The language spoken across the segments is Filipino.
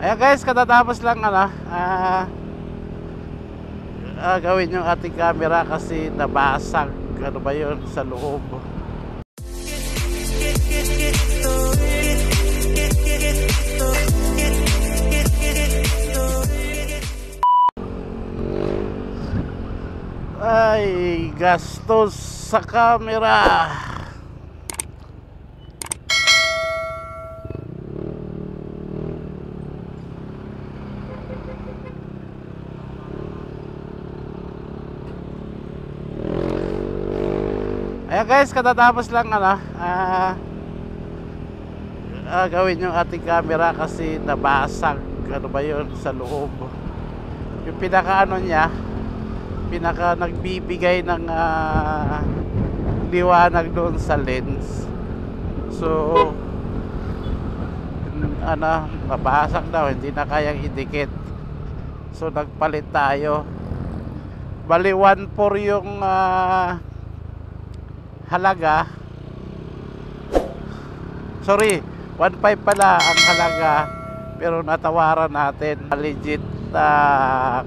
Ayan guys, katatapos lang gawin yung ating camera kasi nabasag. Ano ba yun sa loob? Ay, gastos sa camera. Ayan guys, katatapos lang gawin yung ating camera kasi nabasag. Ano ba yun sa loob? Yung pinaka niya, pinaka nagbibigay ng liwanag doon sa lens. So nabasag daw, hindi na kayang idikit. So nagpalit tayo. Bali 1.4 yung halaga. Sorry, 1.5 pala ang halaga, pero natawaran natin. Legit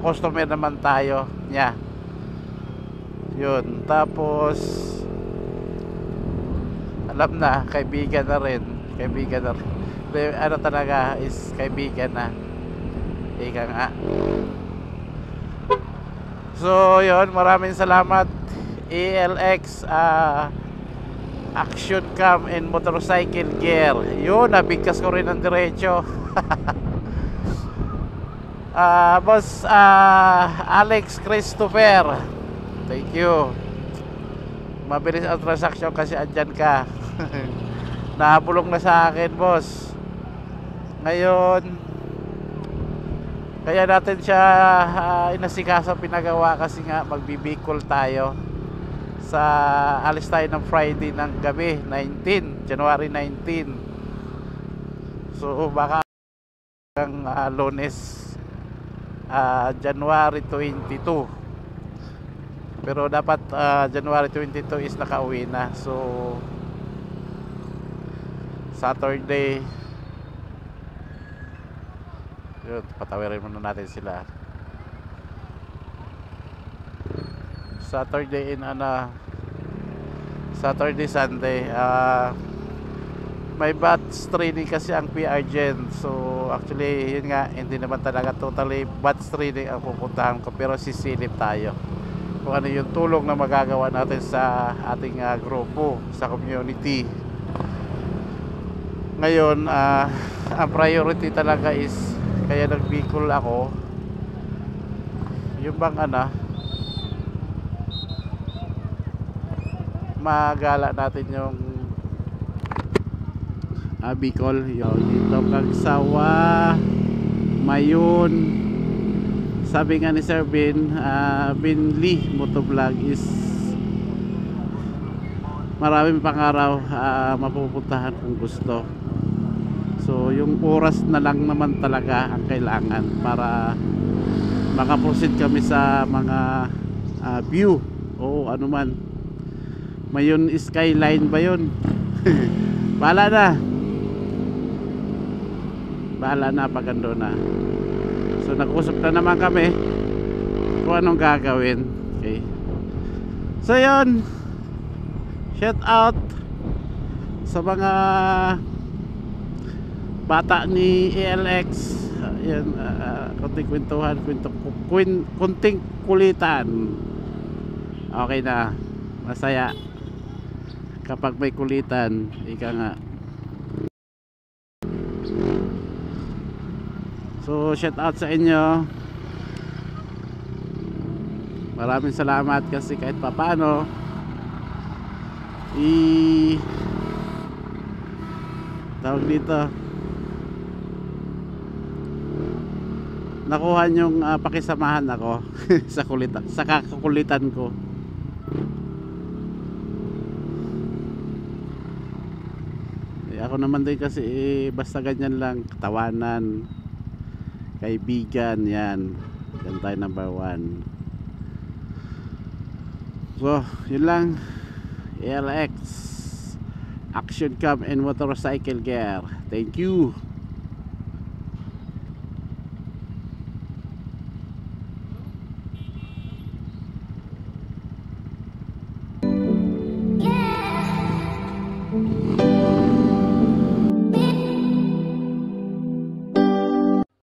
customer naman tayo niya. Yun, tapos alam na, kaibigan na rin. Ano talaga is kaibigan na. Ika nga. So yun, maraming salamat ALX Action Cam and Motorcycle Gear. Yun, nabigkas ko rin ng diretso. Boss Alex Christopher, thank you. Mabilis ang transaction kasi andyan ka. Nakapulong na sa akin, boss. Ngayon kaya natin siya inasikaso, pinagawa kasi nga magbibikol tayo. Sa alis tayo ng Friday ng gabi, January 19. So baka ang Lunes, January 22. Pero dapat January 22 is nakauwi na. So Saturday, yun, patawirin muna natin sila. Saturday Saturday, Sunday, may batch training kasi ang PR Gen. So actually yun nga, hindi naman talaga totally batch training ang pupuntahan ko, pero sisilip tayo kung ano yung tulong na magagawa natin sa ating grupo, sa community. Ngayon ang priority talaga is, kaya nagbikol ako, yung bang magala natin yung Bicol, yung dito Kagsawa, Mayon. Sabi nga ni Sir Binli Motovlog is maraming pangaraw mapupuntahan kung gusto. So yung oras na lang naman talaga ang kailangan para makaproceed kami sa mga view o ano man. Mayon skyline ba yun? Bahala na pag ando na. So nag-usap na naman kami kung anong gagawin. Okay. So yun, shout out sa mga bata ni ALX. Yan, konting kwentuhan, konting kulitan. Okay na, masaya kapag may kulitan, ika nga. So shout out sa inyo, maraming salamat kasi kahit papano tawag dito, nakuha yung pakisamahan ako sa kakulitan ko. Ako naman din kasi basta ganyan lang, katawanan, kaibigan, yan tayo number 1. So yun lang, ALX Action Cam and Motorcycle Gear. Thank you.